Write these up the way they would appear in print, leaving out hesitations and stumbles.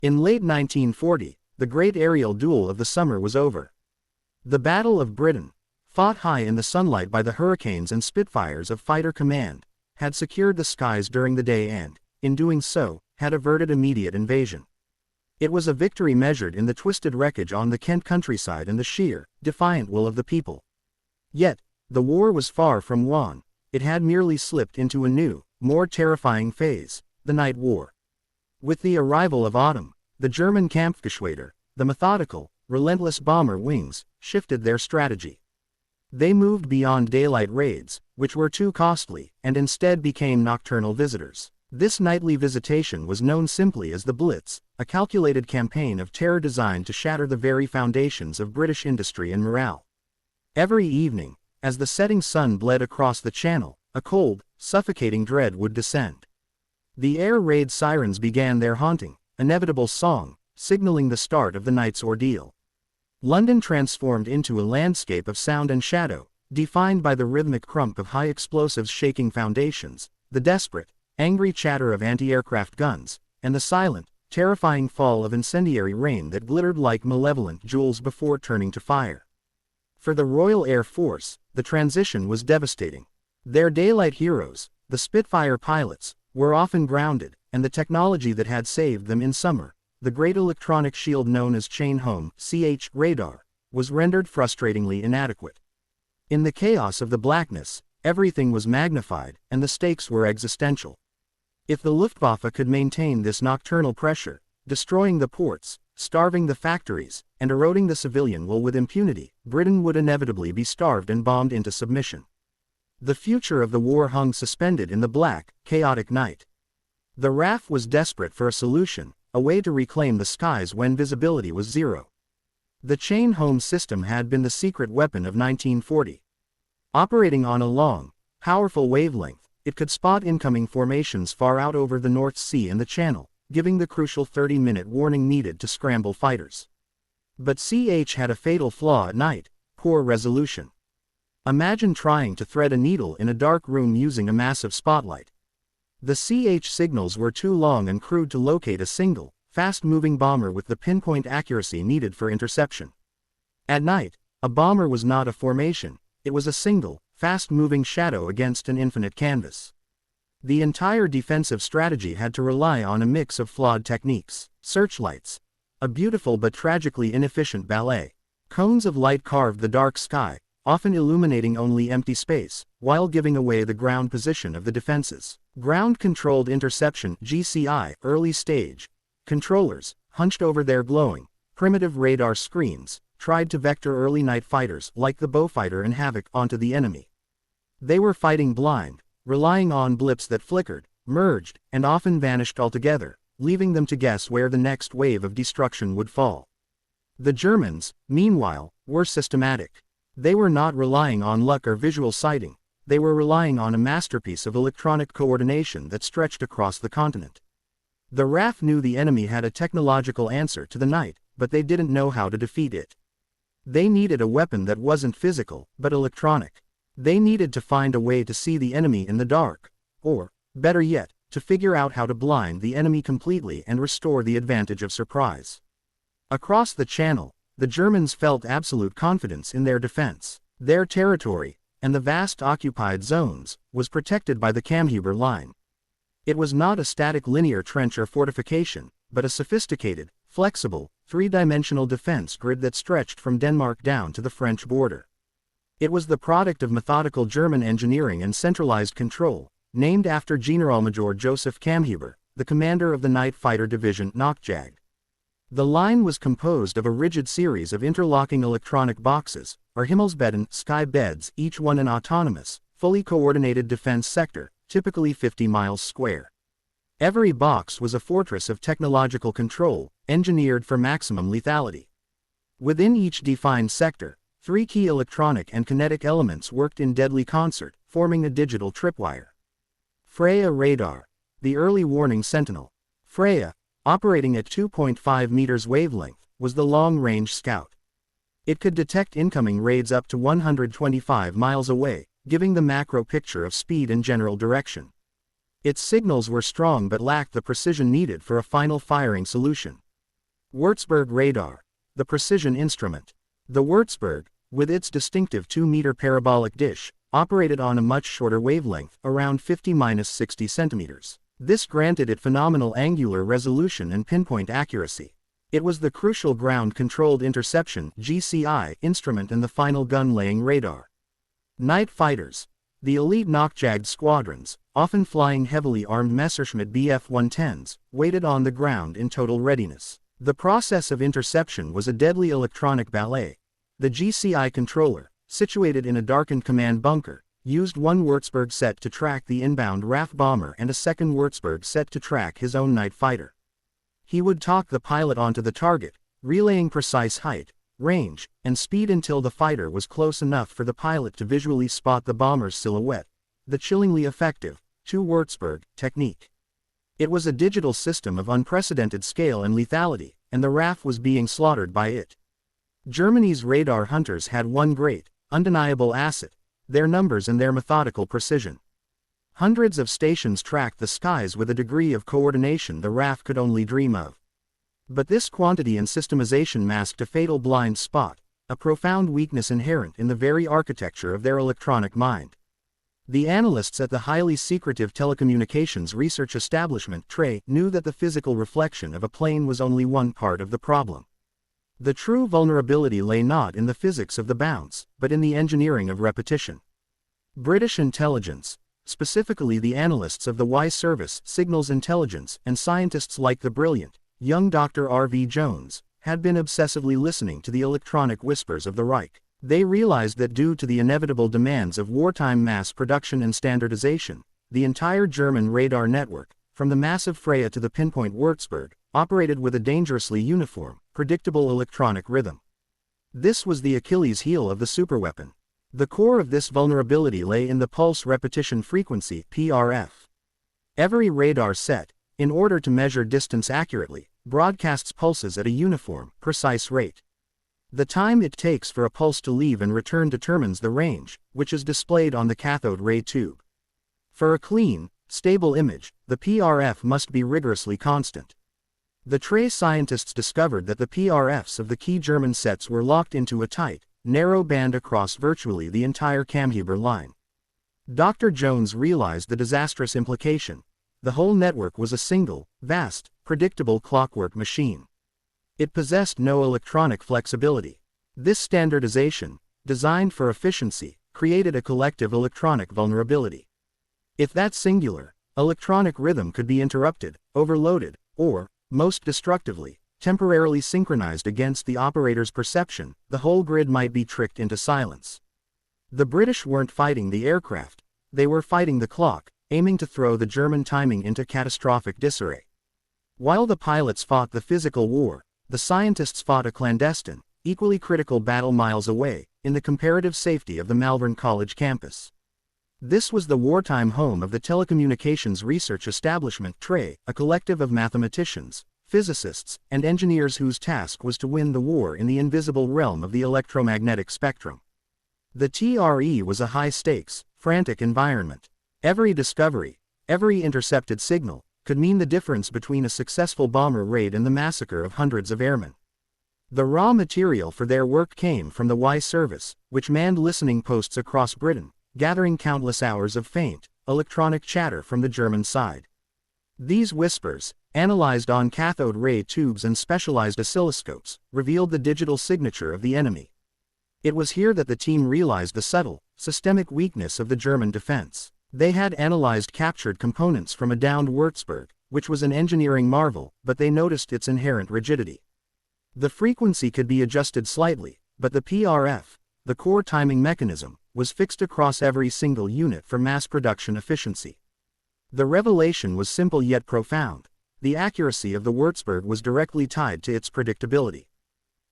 In late 1940, the great aerial duel of the summer was over. The Battle of Britain, fought high in the sunlight by the Hurricanes and Spitfires of Fighter Command, had secured the skies during the day and, in doing so, had averted immediate invasion. It was a victory measured in the twisted wreckage on the Kent countryside and the sheer, defiant will of the people. Yet, the war was far from won. It had merely slipped into a new, more terrifying phase, the night war. With the arrival of autumn, the German Kampfgeschwader, the methodical, relentless bomber wings, shifted their strategy. They moved beyond daylight raids, which were too costly, and instead became nocturnal visitors. This nightly visitation was known simply as the Blitz, a calculated campaign of terror designed to shatter the very foundations of British industry and morale. Every evening, as the setting sun bled across the Channel, a cold, suffocating dread would descend. The air raid sirens began their haunting, inevitable song, signaling the start of the night's ordeal. London transformed into a landscape of sound and shadow, defined by the rhythmic crump of high explosives shaking foundations, the desperate, angry chatter of anti-aircraft guns, and the silent, terrifying fall of incendiary rain that glittered like malevolent jewels before turning to fire. For the Royal Air Force, the transition was devastating. Their daylight heroes, the Spitfire pilots, were often grounded, and the technology that had saved them in summer, the great electronic shield known as chain-home radar, was rendered frustratingly inadequate. In the chaos of the blackness, everything was magnified, and the stakes were existential. If the Luftwaffe could maintain this nocturnal pressure, destroying the ports, starving the factories, and eroding the civilian will with impunity, Britain would inevitably be starved and bombed into submission. The future of the war hung suspended in the black, chaotic night. The RAF was desperate for a solution, a way to reclaim the skies when visibility was zero. The chain-home system had been the secret weapon of 1940. Operating on a long, powerful wavelength, it could spot incoming formations far out over the North Sea and the Channel, giving the crucial 30-minute warning needed to scramble fighters. But CH had a fatal flaw at night: poor resolution. Imagine trying to thread a needle in a dark room using a massive spotlight. The CH signals were too long and crude to locate a single, fast-moving bomber with the pinpoint accuracy needed for interception. At night, a bomber was not a formation, it was a single, fast-moving shadow against an infinite canvas. The entire defensive strategy had to rely on a mix of flawed techniques: searchlights, a beautiful but tragically inefficient ballet, cones of light carved the dark sky, often illuminating only empty space, while giving away the ground position of the defenses. Ground-controlled interception (GCI) early stage controllers, hunched over their glowing, primitive radar screens, tried to vector early night fighters like the Beaufighter and Havoc onto the enemy. They were fighting blind, relying on blips that flickered, merged, and often vanished altogether, leaving them to guess where the next wave of destruction would fall. The Germans, meanwhile, were systematic. They were not relying on luck or visual sighting, they were relying on a masterpiece of electronic coordination that stretched across the continent. The RAF knew the enemy had a technological answer to the night, but they didn't know how to defeat it. They needed a weapon that wasn't physical, but electronic. They needed to find a way to see the enemy in the dark, or, better yet, to figure out how to blind the enemy completely and restore the advantage of surprise. Across the Channel, the Germans felt absolute confidence in their defense. Their territory, and the vast occupied zones, was protected by the Kammhuber line. It was not a static linear trench or fortification, but a sophisticated, flexible, three-dimensional defense grid that stretched from Denmark down to the French border. It was the product of methodical German engineering and centralized control, named after Generalmajor Joseph Kammhuber, the commander of the Night Fighter Division Nordjagd. The line was composed of a rigid series of interlocking electronic boxes, or Himmelsbedden, sky beds, each one an autonomous, fully coordinated defense sector, typically 50 miles square. Every box was a fortress of technological control, engineered for maximum lethality. Within each defined sector, three key electronic and kinetic elements worked in deadly concert, forming a digital tripwire. Freya radar, the early warning sentinel. Freya, operating at 2.5 meters wavelength, was the long-range scout. It could detect incoming raids up to 125 miles away, giving the macro picture of speed and general direction. Its signals were strong but lacked the precision needed for a final firing solution. Würzburg radar, the precision instrument. The Würzburg, with its distinctive 2-meter parabolic dish, operated on a much shorter wavelength, around 50–60 centimeters. This granted it phenomenal angular resolution and pinpoint accuracy. It was the crucial ground-controlled interception (GCI) instrument in the final gun-laying radar. Night fighters. The elite Nachtjagd squadrons, often flying heavily armed Messerschmitt Bf-110s, waited on the ground in total readiness. The process of interception was a deadly electronic ballet. The GCI controller, situated in a darkened command bunker, used one Würzburg set to track the inbound RAF bomber and a second Würzburg set to track his own night fighter. He would talk the pilot onto the target, relaying precise height, range, and speed until the fighter was close enough for the pilot to visually spot the bomber's silhouette. The chillingly effective 2 Würzburg technique. It was a digital system of unprecedented scale and lethality, and the RAF was being slaughtered by it. Germany's radar hunters had one great, undeniable asset: their numbers and their methodical precision. Hundreds of stations tracked the skies with a degree of coordination the RAF could only dream of. But this quantity and systemization masked a fatal blind spot, a profound weakness inherent in the very architecture of their electronic mind. The analysts at the highly secretive telecommunications research establishment TRE knew that the physical reflection of a plane was only one part of the problem. The true vulnerability lay not in the physics of the bounce, but in the engineering of repetition. British intelligence, specifically the analysts of the Y Service, Signals Intelligence, and scientists like the brilliant, young Dr. R.V. Jones, had been obsessively listening to the electronic whispers of the Reich. They realized that due to the inevitable demands of wartime mass production and standardization, the entire German radar network, from the massive Freya to the pinpoint Würzburg, operated with a dangerously uniform, predictable electronic rhythm. This was the Achilles heel of the superweapon. The core of this vulnerability lay in the pulse repetition frequency (PRF). Every radar set, in order to measure distance accurately, broadcasts pulses at a uniform, precise rate. The time it takes for a pulse to leave and return determines the range, which is displayed on the cathode ray tube. For a clean, stable image, the PRF must be rigorously constant. The TRE scientists discovered that the PRFs of the key German sets were locked into a tight, narrow band across virtually the entire Kammhuber line. Dr. Jones realized the disastrous implication. The whole network was a single, vast, predictable clockwork machine. It possessed no electronic flexibility. This standardization, designed for efficiency, created a collective electronic vulnerability. If that singular, electronic rhythm could be interrupted, overloaded, or, most destructively, temporarily synchronized against the operator's perception, the whole grid might be tricked into silence. The British weren't fighting the aircraft, they were fighting the clock, aiming to throw the German timing into catastrophic disarray. While the pilots fought the physical war, the scientists fought a clandestine, equally critical battle miles away, in the comparative safety of the Malvern College campus. This was the wartime home of the telecommunications research establishment TRE, a collective of mathematicians, physicists, and engineers whose task was to win the war in the invisible realm of the electromagnetic spectrum. The TRE was a high-stakes, frantic environment. Every discovery, every intercepted signal, could mean the difference between a successful bomber raid and the massacre of hundreds of airmen. The raw material for their work came from the Y Service, which manned listening posts across Britain, gathering countless hours of faint, electronic chatter from the German side. These whispers, analyzed on cathode ray tubes and specialized oscilloscopes, revealed the digital signature of the enemy. It was here that the team realized the subtle, systemic weakness of the German defense. They had analyzed captured components from a downed Würzburg, which was an engineering marvel, but they noticed its inherent rigidity. The frequency could be adjusted slightly, but the PRF, the core timing mechanism, was fixed across every single unit for mass production efficiency. The revelation was simple yet profound. The accuracy of the Würzburg was directly tied to its predictability.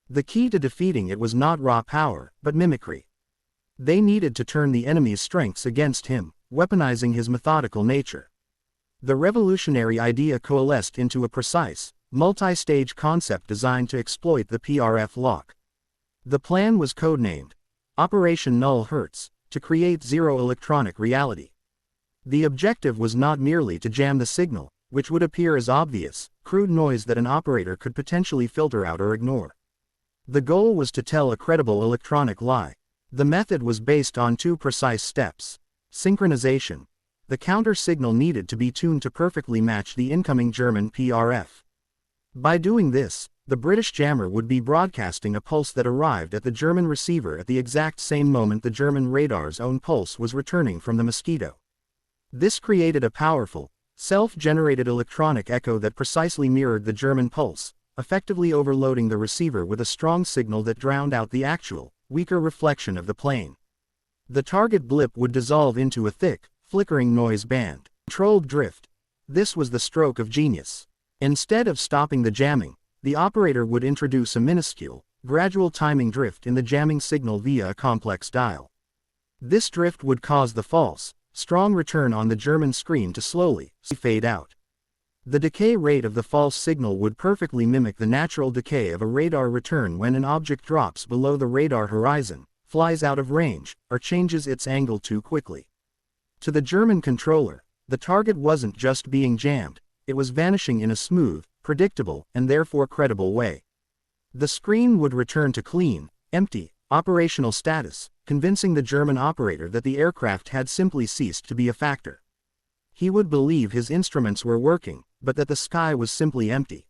The key to defeating it was not raw power, but mimicry. They needed to turn the enemy's strengths against him, weaponizing his methodical nature. The revolutionary idea coalesced into a precise, multi-stage concept designed to exploit the PRF lock. The plan was codenamed Operation Null Hertz, to create zero electronic reality. The objective was not merely to jam the signal, which would appear as obvious, crude noise that an operator could potentially filter out or ignore. The goal was to tell a credible electronic lie. The method was based on two precise steps. Synchronization. The counter signal needed to be tuned to perfectly match the incoming German PRF. By doing this, the British jammer would be broadcasting a pulse that arrived at the German receiver at the exact same moment the German radar's own pulse was returning from the Mosquito. This created a powerful, self-generated electronic echo that precisely mirrored the German pulse, effectively overloading the receiver with a strong signal that drowned out the actual, weaker reflection of the plane. The target blip would dissolve into a thick, flickering noise band. Controlled drift. This was the stroke of genius. Instead of stopping the jamming, the operator would introduce a minuscule, gradual timing drift in the jamming signal via a complex dial. This drift would cause the false, strong return on the German screen to slowly fade out. The decay rate of the false signal would perfectly mimic the natural decay of a radar return when an object drops below the radar horizon, flies out of range, or changes its angle too quickly. To the German controller, the target wasn't just being jammed, it was vanishing in a smooth, predictable, and therefore credible way. The screen would return to clean, empty, operational status, convincing the German operator that the aircraft had simply ceased to be a factor. He would believe his instruments were working, but that the sky was simply empty.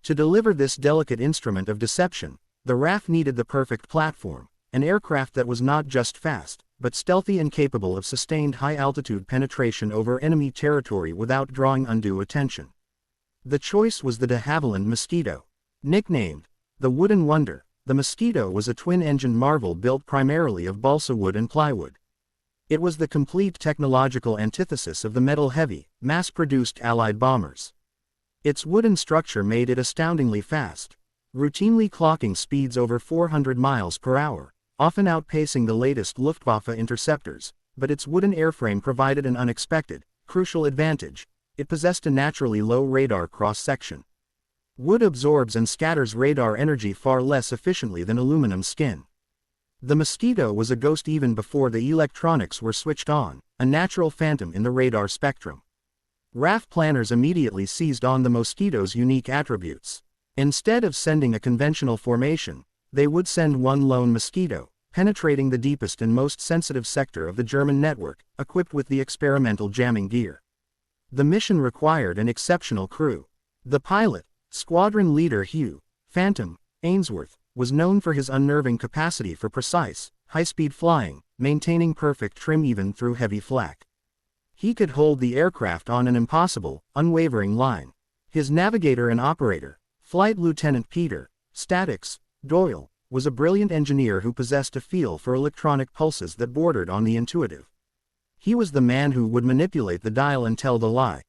To deliver this delicate instrument of deception, the RAF needed the perfect platform, an aircraft that was not just fast, but stealthy and capable of sustained high-altitude penetration over enemy territory without drawing undue attention. The choice was the de Havilland Mosquito. Nicknamed the Wooden Wonder, the Mosquito was a twin-engine marvel built primarily of balsa wood and plywood. It was the complete technological antithesis of the metal-heavy, mass-produced Allied bombers. Its wooden structure made it astoundingly fast, routinely clocking speeds over 400 miles per hour, often outpacing the latest Luftwaffe interceptors, but its wooden airframe provided an unexpected, crucial advantage. It possessed a naturally low radar cross-section. Wood absorbs and scatters radar energy far less efficiently than aluminum skin. The Mosquito was a ghost even before the electronics were switched on, a natural phantom in the radar spectrum. RAF planners immediately seized on the Mosquito's unique attributes. Instead of sending a conventional formation, they would send one lone Mosquito, penetrating the deepest and most sensitive sector of the German network, equipped with the experimental jamming gear. The mission required an exceptional crew. The pilot, squadron leader Hugh Phantom Ainsworth, was known for his unnerving capacity for precise, high-speed flying, maintaining perfect trim even through heavy flak. He could hold the aircraft on an impossible, unwavering line. His navigator and operator, Flight Lieutenant Peter Statics Doyle, was a brilliant engineer who possessed a feel for electronic pulses that bordered on the intuitive. He was the man who would manipulate the dial and tell the lie.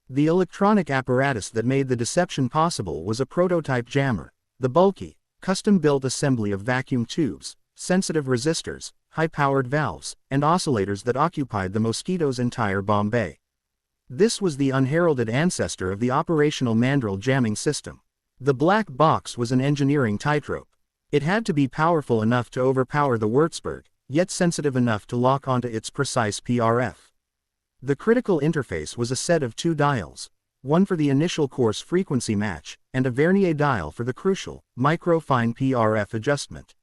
The electronic apparatus that made the deception possible was a prototype jammer, the bulky, custom-built assembly of vacuum tubes, sensitive resistors, high-powered valves, and oscillators that occupied the Mosquito's entire bomb bay. This was the unheralded ancestor of the operational mandrel jamming system. The black box was an engineering tightrope. It had to be powerful enough to overpower the Würzburg, yet sensitive enough to lock onto its precise PRF. The critical interface was a set of two dials, one for the initial course frequency match, and a vernier dial for the crucial, micro-fine PRF adjustment.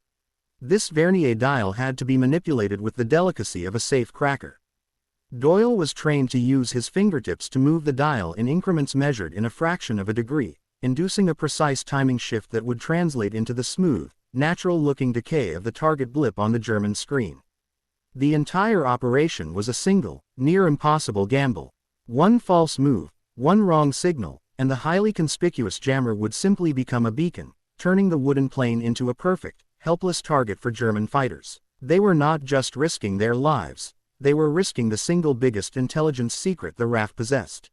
This vernier dial had to be manipulated with the delicacy of a safe cracker. Doyle was trained to use his fingertips to move the dial in increments measured in a fraction of a degree, inducing a precise timing shift that would translate into the smooth, natural-looking decay of the target blip on the German screen. The entire operation was a single, near-impossible gamble. One false move, one wrong signal, and the highly conspicuous jammer would simply become a beacon, turning the wooden plane into a perfect, helpless target for German fighters. They were not just risking their lives, they were risking the single biggest intelligence secret the RAF possessed.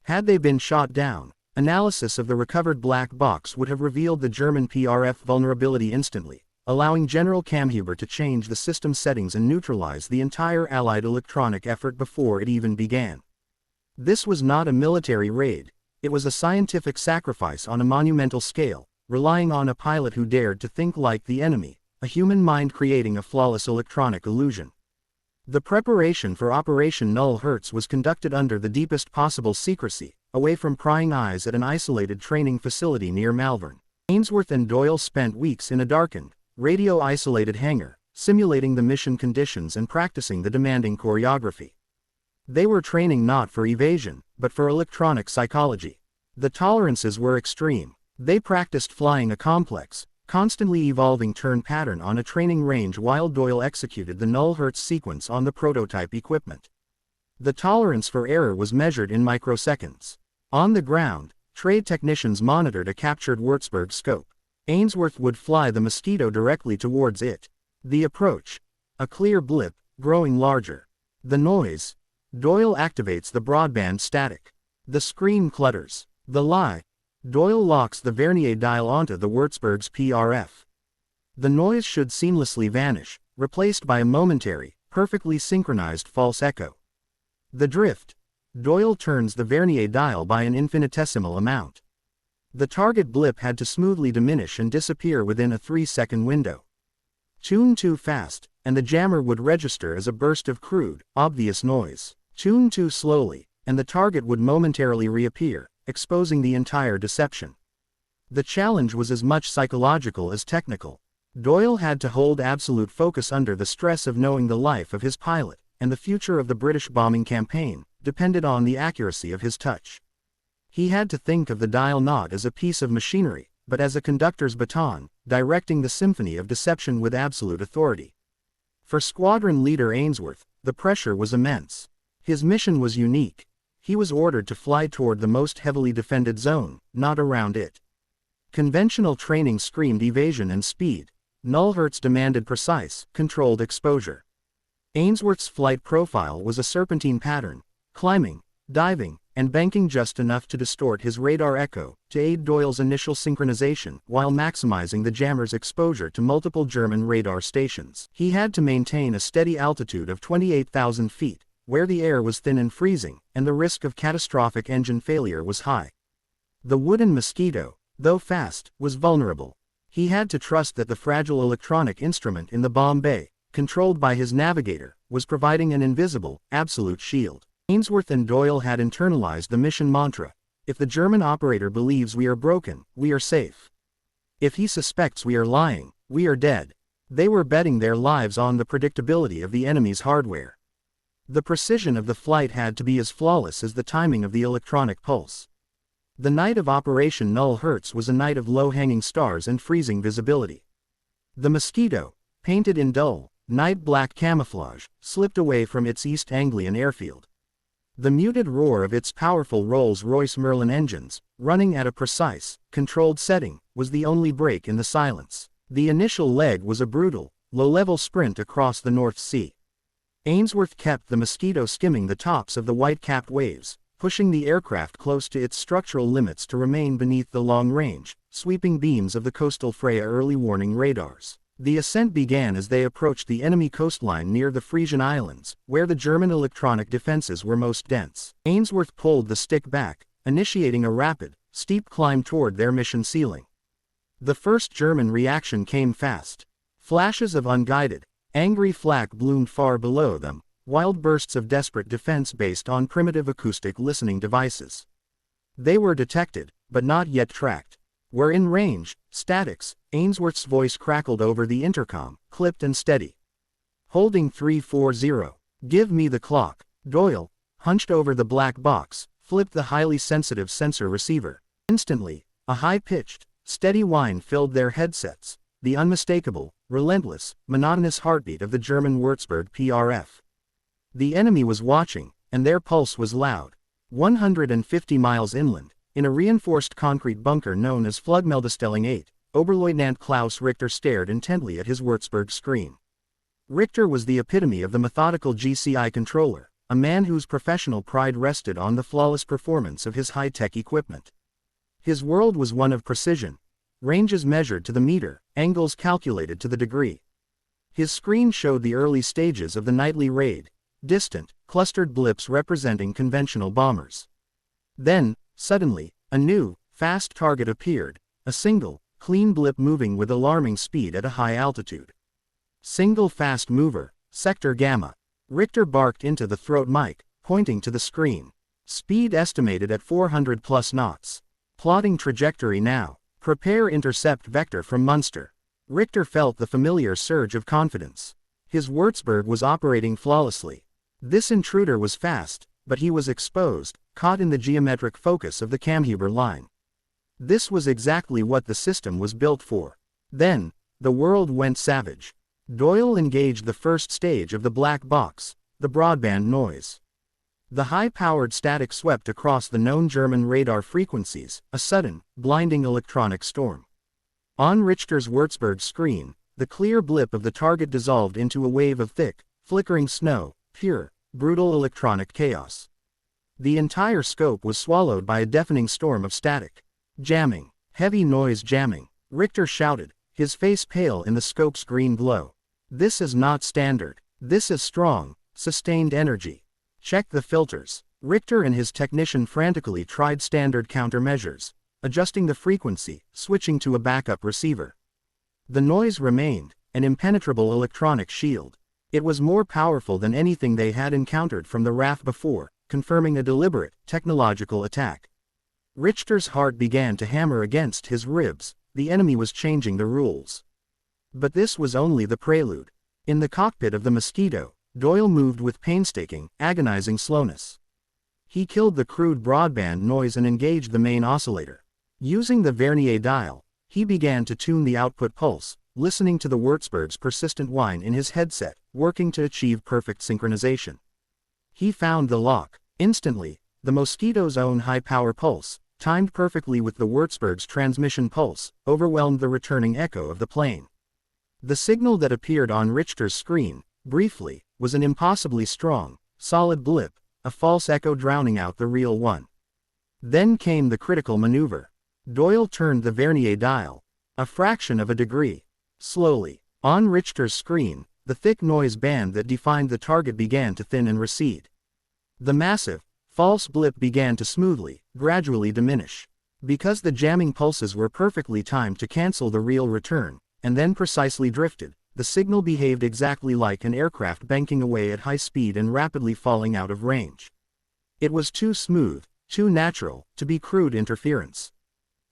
Had they been shot down, analysis of the recovered black box would have revealed the German PRF vulnerability instantly, allowing General Kamhuber to change the system settings and neutralize the entire Allied electronic effort before it even began. This was not a military raid, it was a scientific sacrifice on a monumental scale, relying on a pilot who dared to think like the enemy, a human mind creating a flawless electronic illusion. The preparation for Operation Null Hertz was conducted under the deepest possible secrecy, away from prying eyes at an isolated training facility near Malvern. Ainsworth and Doyle spent weeks in a darkened, radio-isolated hangar, simulating the mission conditions and practicing the demanding choreography. They were training not for evasion, but for electronic psychology. The tolerances were extreme. They practiced flying a complex, constantly evolving turn pattern on a training range while Doyle executed the null hertz sequence on the prototype equipment. The tolerance for error was measured in microseconds. On the ground, trade technicians monitored a captured Würzburg scope. Ainsworth would fly the Mosquito directly towards it. The approach. A clear blip, growing larger. The noise. Doyle activates the broadband static. The screen clutters. The lie. Doyle locks the vernier dial onto the Würzburg's RAF. The noise should seamlessly vanish, replaced by a momentary, perfectly synchronized false echo. The drift. Doyle turns the vernier dial by an infinitesimal amount. The target blip had to smoothly diminish and disappear within a 3-second window. Tune too fast, and the jammer would register as a burst of crude, obvious noise. Tune too slowly, and the target would momentarily reappear, exposing the entire deception. The challenge was as much psychological as technical. Doyle had to hold absolute focus under the stress of knowing the life of his pilot, and the future of the British bombing campaign depended on the accuracy of his touch. He had to think of the dial not as a piece of machinery, but as a conductor's baton, directing the symphony of deception with absolute authority. For squadron leader Ainsworth, the pressure was immense. His mission was unique. He was ordered to fly toward the most heavily defended zone, not around it. Conventional training screamed evasion and speed. Null hertz demanded precise, controlled exposure. Ainsworth's flight profile was a serpentine pattern, climbing, diving, and banking just enough to distort his radar echo, to aid Doyle's initial synchronization, while maximizing the jammer's exposure to multiple German radar stations. He had to maintain a steady altitude of 28,000 feet, where the air was thin and freezing, and the risk of catastrophic engine failure was high. The wooden Mosquito, though fast, was vulnerable. He had to trust that the fragile electronic instrument in the bomb bay, controlled by his navigator, was providing an invisible, absolute shield. Ainsworth and Doyle had internalized the mission mantra: if the German operator believes we are broken, we are safe. If he suspects we are lying, we are dead. They were betting their lives on the predictability of the enemy's hardware. The precision of the flight had to be as flawless as the timing of the electronic pulse. The night of Operation Null Hertz was a night of low-hanging stars and freezing visibility. The Mosquito, painted in dull, night-black camouflage, slipped away from its East Anglian airfield. The muted roar of its powerful Rolls-Royce Merlin engines, running at a precise, controlled setting, was the only break in the silence. The initial leg was a brutal, low-level sprint across the North Sea. Ainsworth kept the Mosquito skimming the tops of the white-capped waves, pushing the aircraft close to its structural limits to remain beneath the long-range, sweeping beams of the coastal Freya early warning radars. The ascent began as they approached the enemy coastline near the Frisian Islands, where the German electronic defenses were most dense. Ainsworth pulled the stick back, initiating a rapid, steep climb toward their mission ceiling. The first German reaction came fast. Flashes of unguided, angry flak bloomed far below them, wild bursts of desperate defense based on primitive acoustic listening devices. They were detected, but not yet tracked. We're in range, statics, Ainsworth's voice crackled over the intercom, clipped and steady. Holding 340. Give me the clock. Doyle, hunched over the black box, flipped the highly sensitive sensor receiver. Instantly, a high-pitched, steady whine filled their headsets, the unmistakable, relentless, monotonous heartbeat of the German Würzburg RAF. The enemy was watching, and their pulse was loud. 150 miles inland, in a reinforced concrete bunker known as Flugmeldestellung 8, Oberleutnant Klaus Richter stared intently at his Würzburg screen. Richter was the epitome of the methodical GCI controller, a man whose professional pride rested on the flawless performance of his high-tech equipment. His world was one of precision. Ranges measured to the meter, angles calculated to the degree. His screen showed the early stages of the nightly raid, distant, clustered blips representing conventional bombers. Then, suddenly, a new, fast target appeared, a single, clean blip moving with alarming speed at a high altitude. Single fast mover, Sector Gamma. Richter barked into the throat mic, pointing to the screen. Speed estimated at 400 plus knots. Plotting trajectory now. Prepare intercept vector from Munster. Richter felt the familiar surge of confidence. His Würzburg was operating flawlessly. This intruder was fast, but he was exposed, caught in the geometric focus of the Kammhuber line. This was exactly what the system was built for. Then, the world went savage. Doyle engaged the first stage of the black box, the broadband noise. The high-powered static swept across the known German radar frequencies, a sudden, blinding electronic storm. On Richter's Würzburg screen, the clear blip of the target dissolved into a wave of thick, flickering snow, pure, brutal electronic chaos. The entire scope was swallowed by a deafening storm of static. Jamming. Heavy noise jamming. Richter shouted, his face pale in the scope's green glow. This is not standard. This is strong, sustained energy. Check the filters. Richter and his technician frantically tried standard countermeasures, adjusting the frequency, switching to a backup receiver. The noise remained, an impenetrable electronic shield. It was more powerful than anything they had encountered from the RAF before, confirming a deliberate, technological attack. Richter's heart began to hammer against his ribs. The enemy was changing the rules. But this was only the prelude. In the cockpit of the Mosquito, Doyle moved with painstaking, agonizing slowness. He killed the crude broadband noise and engaged the main oscillator. Using the vernier dial, he began to tune the output pulse, listening to the Würzburg's persistent whine in his headset, working to achieve perfect synchronization. He found the lock. Instantly, the Mosquito's own high-power pulse, timed perfectly with the Würzburg's transmission pulse, overwhelmed the returning echo of the plane. The signal that appeared on Richter's screen, briefly, was an impossibly strong, solid blip, a false echo drowning out the real one. Then came the critical maneuver. Doyle turned the vernier dial a fraction of a degree. Slowly, on Richter's screen, the thick noise band that defined the target began to thin and recede. The massive, false blip began to smoothly, gradually diminish. Because the jamming pulses were perfectly timed to cancel the real return, and then precisely drifted, the signal behaved exactly like an aircraft banking away at high speed and rapidly falling out of range. It was too smooth, too natural, to be crude interference.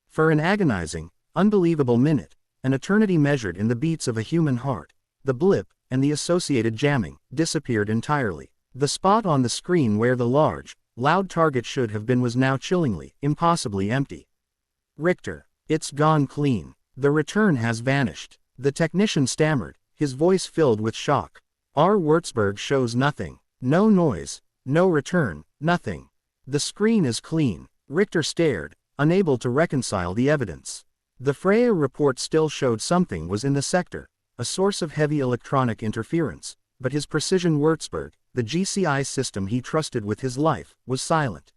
For an agonizing, unbelievable minute, an eternity measured in the beats of a human heart, the blip, and the associated jamming, disappeared entirely. The spot on the screen where the large, loud target should have been was now chillingly, impossibly empty. Richter, it's gone clean. The return has vanished. The technician stammered, his voice filled with shock. Our Würzburg shows nothing. No noise, no return, nothing. The screen is clean. Richter stared, unable to reconcile the evidence. The Freya report still showed something was in the sector, a source of heavy electronic interference, but his precision Würzburg, the GCI system he trusted with his life, was silent.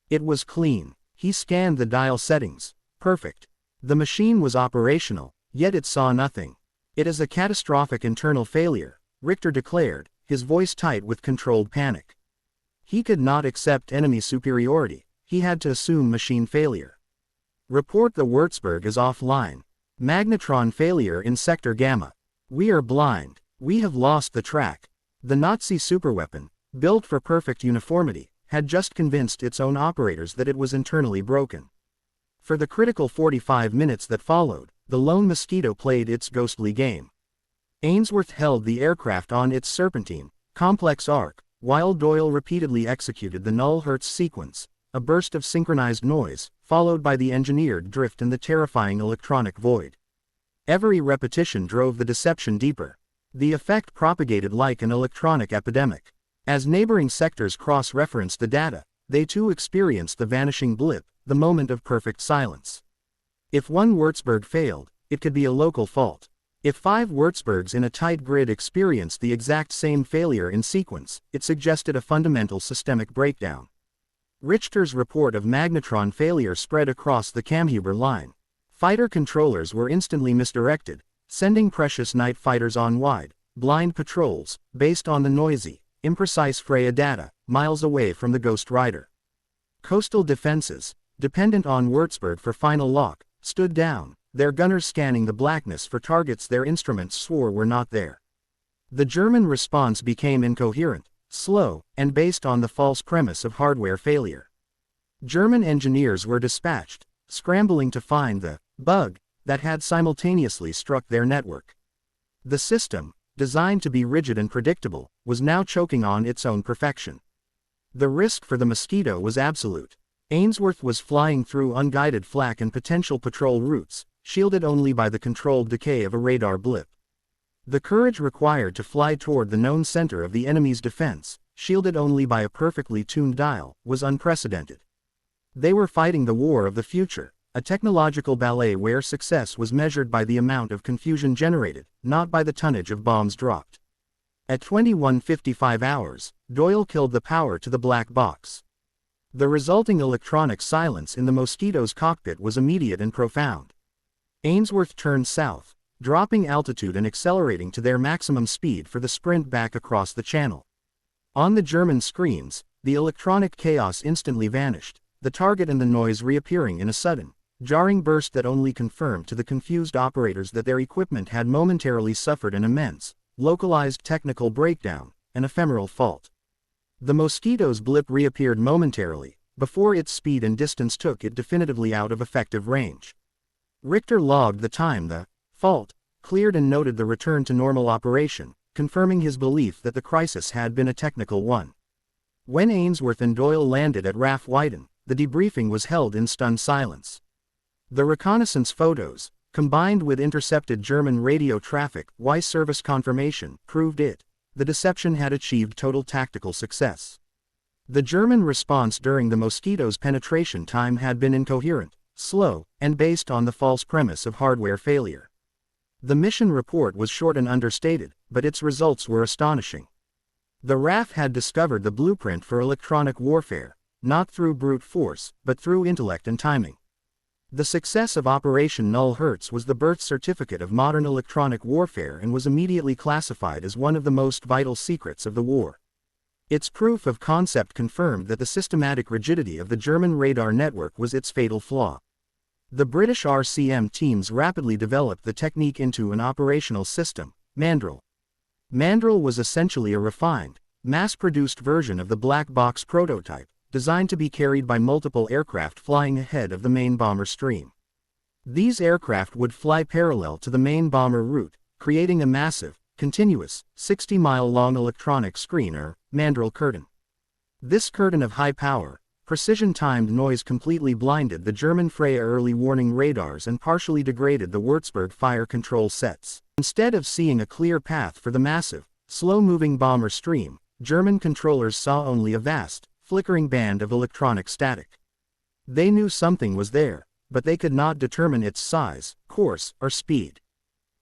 It was clean. He scanned the dial settings. Perfect. The machine was operational, yet it saw nothing. It is a catastrophic internal failure, Richter declared, his voice tight with controlled panic. He could not accept enemy superiority. He had to assume machine failure. Report the Würzburg is offline. Magnetron failure in Sector Gamma. We are blind. We have lost the track. The Nazi superweapon, built for perfect uniformity, had just convinced its own operators that it was internally broken. For the critical 45 minutes that followed, the lone Mosquito played its ghostly game. Ainsworth held the aircraft on its serpentine, complex arc, while Doyle repeatedly executed the null Hertz sequence, a burst of synchronized noise, followed by the engineered drift and the terrifying electronic void. Every repetition drove the deception deeper. The effect propagated like an electronic epidemic. As neighboring sectors cross-referenced the data, they too experienced the vanishing blip, the moment of perfect silence. If one Würzburg failed, it could be a local fault. If 5 Würzburgs in a tight grid experienced the exact same failure in sequence, it suggested a fundamental systemic breakdown. Richter's report of magnetron failure spread across the Kammhuber line. Fighter controllers were instantly misdirected, sending precious night fighters on wide, blind patrols, based on the noisy, imprecise Freya data, miles away from the Ghost Rider. Coastal defenses, dependent on Würzburg for final lock, stood down, their gunners scanning the blackness for targets their instruments swore were not there. The German response became incoherent, slow, and based on the false premise of hardware failure. German engineers were dispatched, scrambling to find the bug that had simultaneously struck their network. The system, designed to be rigid and predictable, was now choking on its own perfection. The risk for the Mosquito was absolute. Ainsworth was flying through unguided flak and potential patrol routes, shielded only by the controlled decay of a radar blip. The courage required to fly toward the known center of the enemy's defense, shielded only by a perfectly tuned dial, was unprecedented. They were fighting the war of the future, a technological ballet where success was measured by the amount of confusion generated, not by the tonnage of bombs dropped. At 21:55 hours, Doyle killed the power to the black box. The resulting electronic silence in the Mosquito's cockpit was immediate and profound. Ainsworth turned south, dropping altitude and accelerating to their maximum speed for the sprint back across the channel. On the German screens, the electronic chaos instantly vanished, the target and the noise reappearing in a sudden, jarring burst that only confirmed to the confused operators that their equipment had momentarily suffered an immense, localized technical breakdown, an ephemeral fault. The Mosquito's blip reappeared momentarily, before its speed and distance took it definitively out of effective range. Richter logged the time the fault cleared and noted the return to normal operation, confirming his belief that the crisis had been a technical one. When Ainsworth and Doyle landed at RAF Wyden, the debriefing was held in stunned silence. The reconnaissance photos, combined with intercepted German radio traffic, service confirmation, proved it. The deception had achieved total tactical success. The German response during the Mosquito's penetration time had been incoherent, slow, and based on the false premise of hardware failure. The mission report was short and understated, but its results were astonishing. The RAF had discovered the blueprint for electronic warfare, not through brute force, but through intellect and timing. The success of Operation Null Hertz was the birth certificate of modern electronic warfare and was immediately classified as one of the most vital secrets of the war. Its proof of concept confirmed that the systematic rigidity of the German radar network was its fatal flaw. The British RCM teams rapidly developed the technique into an operational system, Mandrel. Mandrel was essentially a refined, mass-produced version of the black box prototype, designed to be carried by multiple aircraft flying ahead of the main bomber stream. These aircraft would fly parallel to the main bomber route, creating a massive, continuous, 60-mile-long electronic screen or Mandrel curtain. This curtain of high power, precision-timed noise completely blinded the German Freya early warning radars and partially degraded the Würzburg fire control sets. Instead of seeing a clear path for the massive, slow-moving bomber stream, German controllers saw only a vast, flickering band of electronic static. They knew something was there, but they could not determine its size, course, or speed.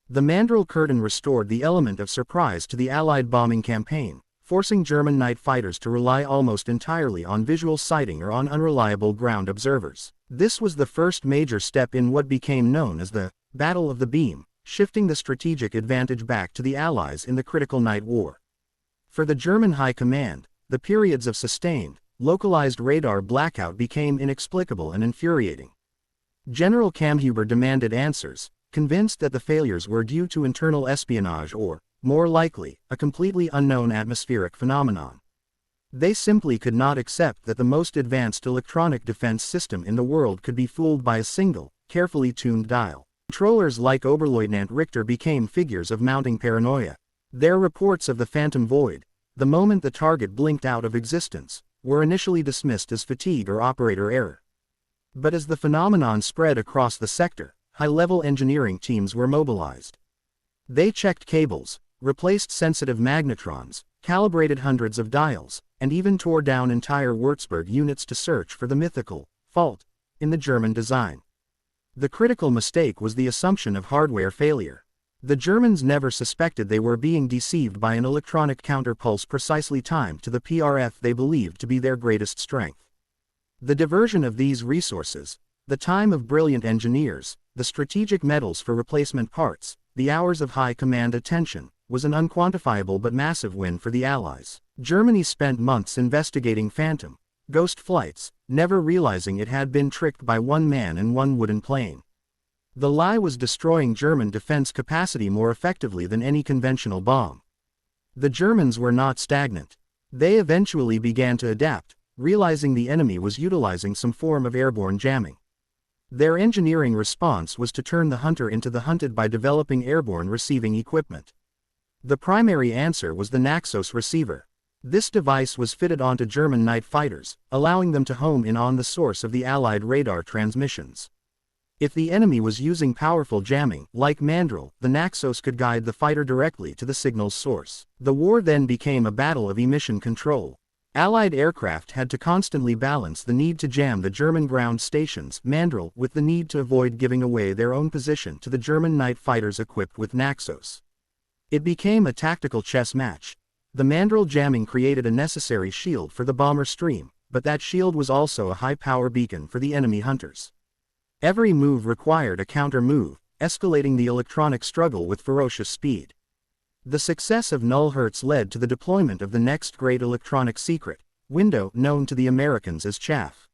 The Mandrel curtain restored the element of surprise to the Allied bombing campaign, forcing German night fighters to rely almost entirely on visual sighting or on unreliable ground observers. This was the first major step in what became known as the Battle of the Beam, shifting the strategic advantage back to the Allies in the critical night war. For the German High Command, the periods of sustained, localized radar blackout became inexplicable and infuriating. General Kamhuber demanded answers, convinced that the failures were due to internal espionage or, more likely, a completely unknown atmospheric phenomenon. They simply could not accept that the most advanced electronic defense system in the world could be fooled by a single, carefully tuned dial. Controllers like Oberleutnant Richter became figures of mounting paranoia. Their reports of the phantom void, the moment the target blinked out of existence, were initially dismissed as fatigue or operator error. But as the phenomenon spread across the sector, high-level engineering teams were mobilized. They checked cables, replaced sensitive magnetrons, calibrated hundreds of dials, and even tore down entire Würzburg units to search for the mythical fault in the German design. The critical mistake was the assumption of hardware failure. The Germans never suspected they were being deceived by an electronic counterpulse precisely timed to the PRF they believed to be their greatest strength. The diversion of these resources, the time of brilliant engineers, the strategic metals for replacement parts, the hours of high command attention, was an unquantifiable but massive win for the Allies. Germany spent months investigating phantom, ghost flights, never realizing it had been tricked by one man and one wooden plane. The lie was destroying German defense capacity more effectively than any conventional bomb. The Germans were not stagnant. They eventually began to adapt, realizing the enemy was utilizing some form of airborne jamming. Their engineering response was to turn the hunter into the hunted by developing airborne receiving equipment. The primary answer was the Naxos receiver. This device was fitted onto German night fighters, allowing them to home in on the source of the Allied radar transmissions. If the enemy was using powerful jamming, like Mandrel, the Naxos could guide the fighter directly to the signal's source. The war then became a battle of emission control. Allied aircraft had to constantly balance the need to jam the German ground stations, Mandrel, with the need to avoid giving away their own position to the German night fighters equipped with Naxos. It became a tactical chess match. The Mandrel jamming created a necessary shield for the bomber stream, but that shield was also a high-power beacon for the enemy hunters. Every move required a counter-move, escalating the electronic struggle with ferocious speed. The success of Null Hertz led to the deployment of the next great electronic secret, window, known to the Americans as chaff.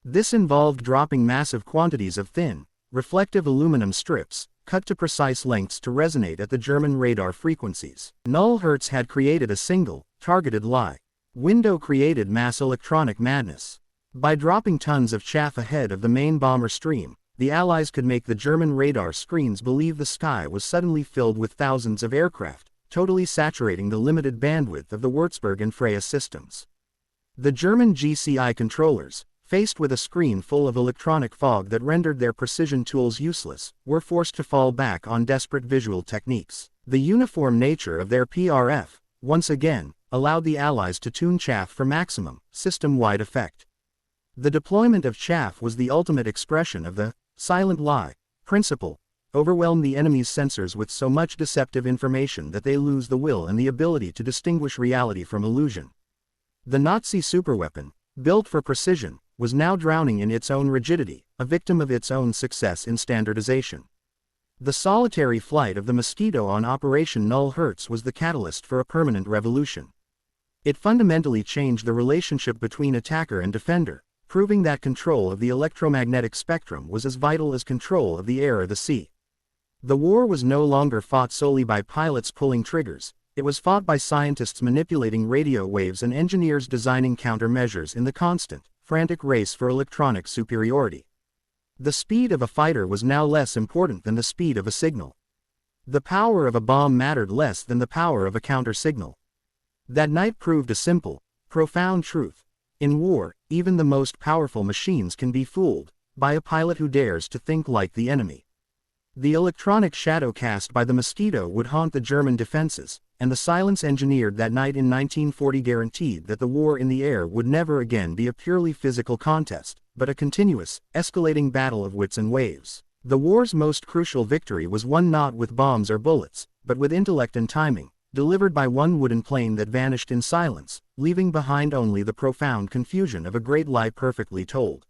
This involved dropping massive quantities of thin, reflective aluminum strips, cut to precise lengths to resonate at the German radar frequencies. Null Hertz had created a single, targeted lie. Window created mass electronic madness. By dropping tons of chaff ahead of the main bomber stream, the Allies could make the German radar screens believe the sky was suddenly filled with thousands of aircraft, totally saturating the limited bandwidth of the Würzburg and Freya systems. The German GCI controllers, faced with a screen full of electronic fog that rendered their precision tools useless, were forced to fall back on desperate visual techniques. The uniform nature of their RAF, once again, allowed the Allies to tune chaff for maximum, system-wide effect. The deployment of chaff was the ultimate expression of the silent lie principle, overwhelm the enemy's sensors with so much deceptive information that they lose the will and the ability to distinguish reality from illusion. The Nazi superweapon, built for precision, was now drowning in its own rigidity, a victim of its own success in standardization. The solitary flight of the Mosquito on Operation Null Hertz was the catalyst for a permanent revolution. It fundamentally changed the relationship between attacker and defender, proving that control of the electromagnetic spectrum was as vital as control of the air or the sea. The war was no longer fought solely by pilots pulling triggers, it was fought by scientists manipulating radio waves and engineers designing countermeasures in the constant, frantic race for electronic superiority. The speed of a fighter was now less important than the speed of a signal. The power of a bomb mattered less than the power of a counter-signal. That night proved a simple, profound truth. In war, even the most powerful machines can be fooled by a pilot who dares to think like the enemy. The electronic shadow cast by the Mosquito would haunt the German defenses, and the silence engineered that night in 1940 guaranteed that the war in the air would never again be a purely physical contest, but a continuous, escalating battle of wits and waves. The war's most crucial victory was won not with bombs or bullets, but with intellect and timing, delivered by one wooden plane that vanished in silence, leaving behind only the profound confusion of a great lie perfectly told.